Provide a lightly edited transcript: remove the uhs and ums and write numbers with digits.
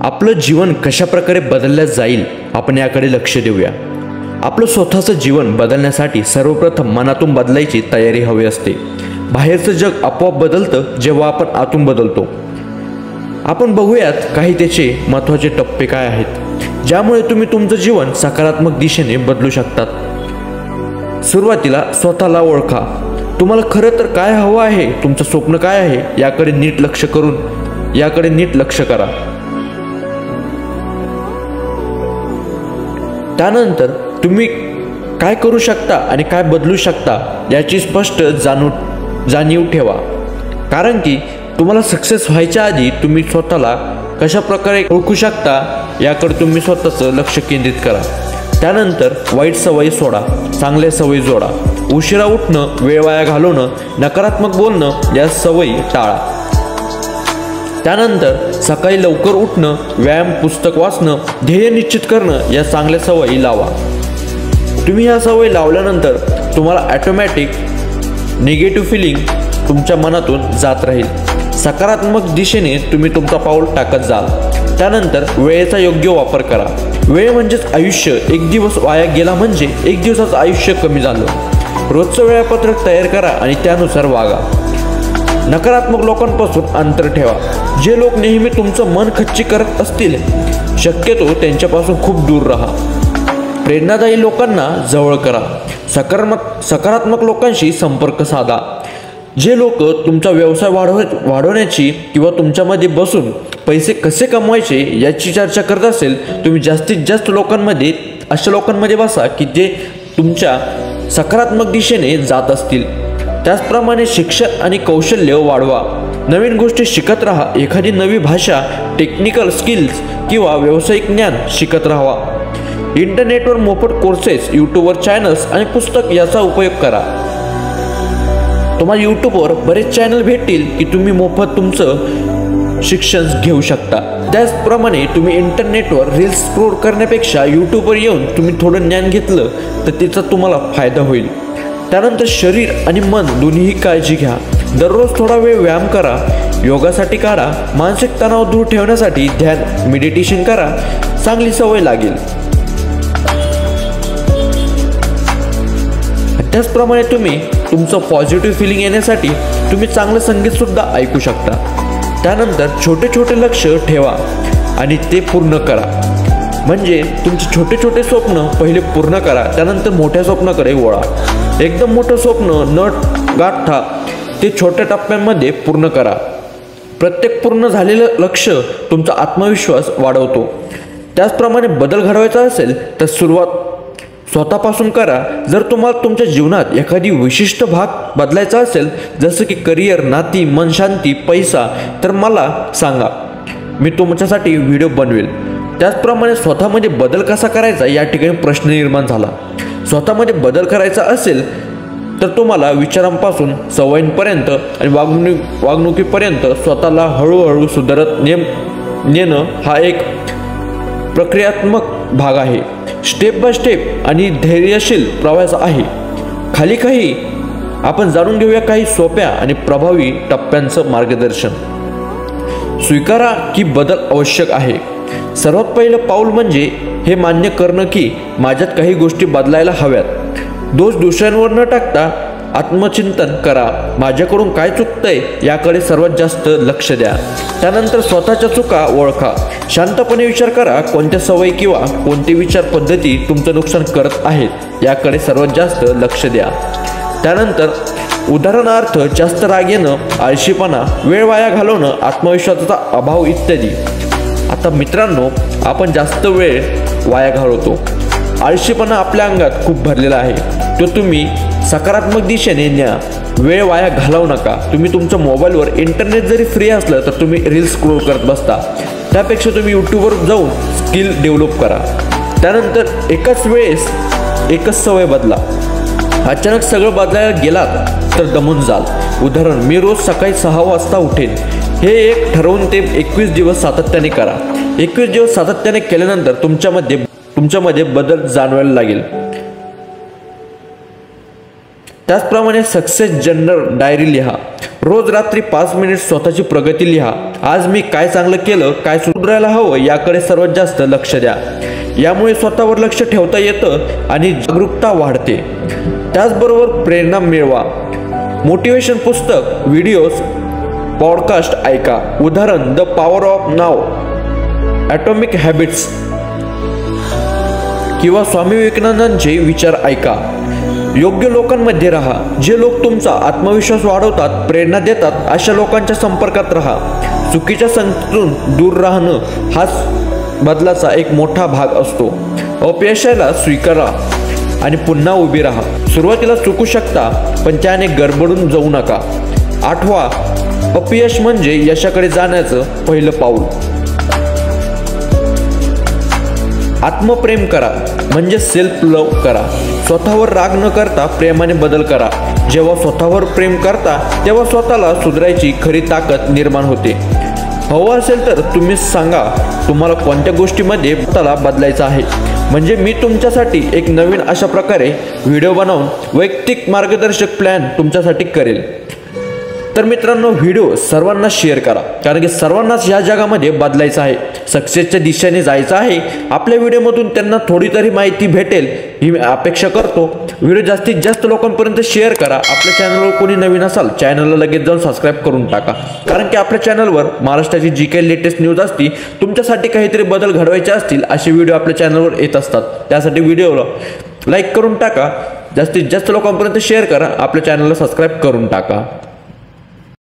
आपलं जीवन कशा प्रकारे बदललं जाईल आपण याकडे लक्ष देऊया। आपलं स्वतःचं जीवन बदलण्यासाठी सर्वप्रथम मनातून बदलायची तयारी हवी असते। बाहेरचं जग आपोआप बदलतं जेव्हा आपण आतून बदलतो। आपण बघूयात काही त्याचे महत्त्वाचे टप्पे काय आहेत ज्यामुळे तुम्ही तुमचं जीवन सकारात्मक दिशेने बदलू शकतात। सुरुवातीला स्वतःला ओळखा। तुम्हाला खरं तर काय हवं आहे, तुमचं स्वप्न काय आहे याकडे नीट लक्ष करा। त्यानंतर तुम्ही काय करू शकता आणि काय बदलू शकता याची स्पष्ट जाणीव ठेवा, कारण की तुम्हाला सक्सेस व्हायच्या आधी तुम्ही स्वतःला कशा प्रकारे ओळखू शकता याकडे तुम्ही स्वतःचं लक्ष केंद्रित करा। त्यानंतर वाईट सवयी सोडा, चांगल्या सवयी जोडा। उशिरा उठणं, वेळ वाया घालवणं, नकारात्मक बोलणं या सवयी टाळा। त्यानंतर सकाळी लवकर उठणं, व्यायाम, पुस्तक वाचणं, ध्येय निश्चित करणं या चांगल्या सवयी लावा। तुम्ही ह्या सवयी लावल्यानंतर तुम्हाला ऑटोमॅटिक निगेटिव्ह फिलिंग तुमच्या मनातून जात राहील। सकारात्मक दिशेने तुम्ही तुमचा पाऊल टाकत जाल। त्यानंतर वेळेचा योग्य वापर करा। वेळ म्हणजेच आयुष्य। एक दिवस वाया गेला म्हणजे एक दिवसाचं आयुष्य कमी झालं। रोजचं वेळापत्रक तयार करा आणि त्यानुसार वागा। नकारात्मक लोकांपासून अंतर ठेवा। जे लोक नेहमी तुमचं मन खच्ची करत असतील शक्यतो त्यांच्यापासून खूप दूर राहा। प्रेरणादायी लोकांना जवळ करा। सकारात्मक लोकांशी संपर्क साधा। जे लोक तुमचा व्यवसाय वाढवण्याची किंवा तुमच्यामध्ये बसून पैसे कसे कमवायचे याची चर्चा करत असेल तुम्ही जास्तीत जास्त अशा लोकांमध्ये बसा की जे तुमच्या सकारात्मक दिशेने जात असतील। त्याचप्रमाणे शिक्षण आणि कौशल्य वाढवा। नवीन गोष्टी शिकत राहा। एखादी नवी भाषा, टेक्निकल स्किल्स किंवा व्यावसायिक ज्ञान शिकत राहा। इंटरनेटवर मोफत कोर्सेस, यूट्यूबवर चॅनल्स आणि पुस्तक याचा उपयोग करा। तुम्हाला यूट्यूबवर बरेच चॅनल भेटतील की तुम्ही मोफत तुमचं शिक्षण घेऊ शकता। त्याचप्रमाणे तुम्ही इंटरनेटवर रील्स स्क्रोल करण्यापेक्षा यूट्यूबवर येऊन तुम्ही थोडं ज्ञान घेतलं तर त्याचा तुम्हाला फायदा होईल। त्यानंतर शरीर आणि मन दोन्हीही काळजी घ्या। दररोज थोडा वेळ व्यायाम करा, योगासाठी काढा, मानसिक तणाव दूर ठेवण्यासाठी ध्यान, मेडिटेशन करा, चांगली सवय लागेल। त्याचप्रमाणे तुम्ही तुमचं पॉझिटिव्ह फिलिंग येण्यासाठी तुम्ही चांगलं संगीतसुद्धा ऐकू शकता। त्यानंतर छोटे छोटे लक्ष ठेवा आणि ते पूर्ण करा। म्हणजे तुमचे छोटे छोटे स्वप्न पहिले पूर्ण करा, त्यानंतर मोठ्या स्वप्नाकडे वळा। एकदम मोठं स्वप्न न गाठता ते छोट्या टप्प्यांमध्ये पूर्ण करा। प्रत्येक पूर्ण झालेलं लक्ष तुमचा आत्मविश्वास वाढवतो। त्याचप्रमाणे बदल घडवायचा असेल तर सुरुवात स्वतःपासून करा। जर तुम्हाला तुमच्या जीवनात एखादी विशिष्ट भाग बदलायचा असेल जसं की करिअर, नाती, मन शांती, पैसा तर मला सांगा, मी तुमच्यासाठी व्हिडिओ बनवेल। त्याचप्रमाणे स्वतःमध्ये बदल कसा करायचा या ठिकाणी प्रश्न निर्माण झाला। स्वतःमध्ये बदल करायचा असेल तर तुम्हाला विचारांपासून सवयींपर्यंत आणि वागणुकीपर्यंत स्वतःला हळूहळू सुधारत नेणं हा एक प्रक्रियात्मक भाग आहे। स्टेप बाय स्टेप आणि धैर्यशील प्रवास आहे। खाली काही आपण जाणून घेऊया काही सोप्या आणि प्रभावी टप्प्यांचं मार्गदर्शन। स्वीकारा की बदल आवश्यक आहे। सर्वात पहिलं पाऊल म्हणजे हे मान्य करणं की माझ्यात काही गोष्टी बदलायला हव्यात। दोष दुसऱ्यांवर न टाकता आत्मचिंतन करा। माझ्याकडून काय चुकतंय याकडे सर्वात जास्त लक्ष द्या। त्यानंतर स्वतःच्या चुका ओळखा। शांतपणे विचार करा कोणत्या सवयी किंवा कोणती विचार पद्धती तुमचं नुकसान करत आहेत याकडे सर्वात जास्त लक्ष द्या। त्यानंतर उदाहरणार्थ जास्त राग येणं, आळशीपणा, वेळ वाया घालवणं, आत्मविश्वासाचा अभाव इत्यादी। आता मित्रांनो, आपण जास्त वेळ वाया घालवतो। आळशीपणा आपल्या अंगात खूप भरलेला आहे, तो तुम्ही सकारात्मक दिशेने न्या। वेळ वाया घालवू नका। तुम्ही तुमच्या मोबाईलवर इंटरनेट जरी फ्री असलं तर तुम्ही रील्स स्क्रोल करत बसता, त्यापेक्षा तुम्ही यूट्यूबवर जाऊन स्किल डेव्हलप करा। त्यानंतर एकाच वेळेस एकच सवय बदला। अचानक सगळं बदलायला गेलात तर दमून जाल। उदाहरण, मी रोज सकाळी 6 वाजता उठेन हे एक ठरवून ते 21 दिवस सातत्याने करा। 21 दिवस सातत्याने केल्यानंतर तुमच्यामध्ये बदल जाणवायला लागेल। त्याचप्रमाणे सक्सेस जर्नल डायरी लिहा. रोज रात्री 5 मिनिट स्वतःची प्रगती लिहा. आज मी काय चांगलं केलं, काय सुधारायला हवं याकडे सर्वात जास्त लक्ष द्या. यामुळे स्वतःवर लक्ष ठेवता येतं आणि जागरूकता वाढते. त्याचबरोबर प्रेरणा मिळवा. मोटिवेशन पुस्तक, व्हिडिओज, पॉडकास्ट ऐका. उदाहरण the power of now, atomic habits किंवा स्वामी विवेकानंदांचे विचार ऐका. योग्य लोकांमध्ये राहा. जे लोक तुमचा आत्मविश्वास वाढवतात, प्रेरणा देतात अशा लोकांच्या संपर्कात राहा. चुकीच्या संगतीतून दूर राहणं हाच बदलाचा एक मोठा भाग असतो. अपयशाला स्वीकारा आणि पुन्हा उभी राहा. सुरुवातीला चुकू शकता, पण त्याने गडबडून जाऊ नका. आठवा, अपयश म्हणजे यशाकडे जाण्याचं पहिलं पाऊल. आत्मप्रेम करा म्हणजे सेल्फ लव्ह करा. स्वतःवर राग न करता प्रेमाने बदल करा. जेव्हा स्वतःवर प्रेम करता तेव्हा स्वतःला सुधारायची खरी ताकद निर्माण होते. हवं असेल तर तुम्ही सांगा तुम्हाला कोणत्या गोष्टीमध्ये स्वतःला बदलायचं आहे, म्हणजे मी तुमच्यासाठी एक नवीन अशा प्रकारे व्हिडिओ बनवून वैयक्तिक मार्गदर्शक प्लॅन तुमच्यासाठी करेल. तर मित्रांनो, व्हिडिओ सर्वांना शेअर करा, कारण की सर्वांनाच या जगामध्ये बदलायचं आहे, सक्सेसच्या दिशेने जायचं आहे. आपल्या व्हिडिओमधून त्यांना थोडी तरी माहिती भेटेल ही मी अपेक्षा करतो. व्हिडिओ जास्तीत जास्त लोकांपर्यंत शेअर करा. आपल्या चॅनलवर कोणी नवीन असाल चॅनलला लगेच जाऊन सबस्क्राईब करून टाका, कारण की आपल्या चॅनलवर महाराष्ट्राची जी काही लेटेस्ट न्यूज असती, तुमच्यासाठी काहीतरी बदल घडवायचे असतील असे व्हिडिओ आपल्या चॅनलवर येत असतात. त्यासाठी व्हिडिओला लाईक करून टाका, जास्तीत जास्त लोकांपर्यंत शेअर करा, आपल्या चॅनलला सबस्क्राईब करून टाका.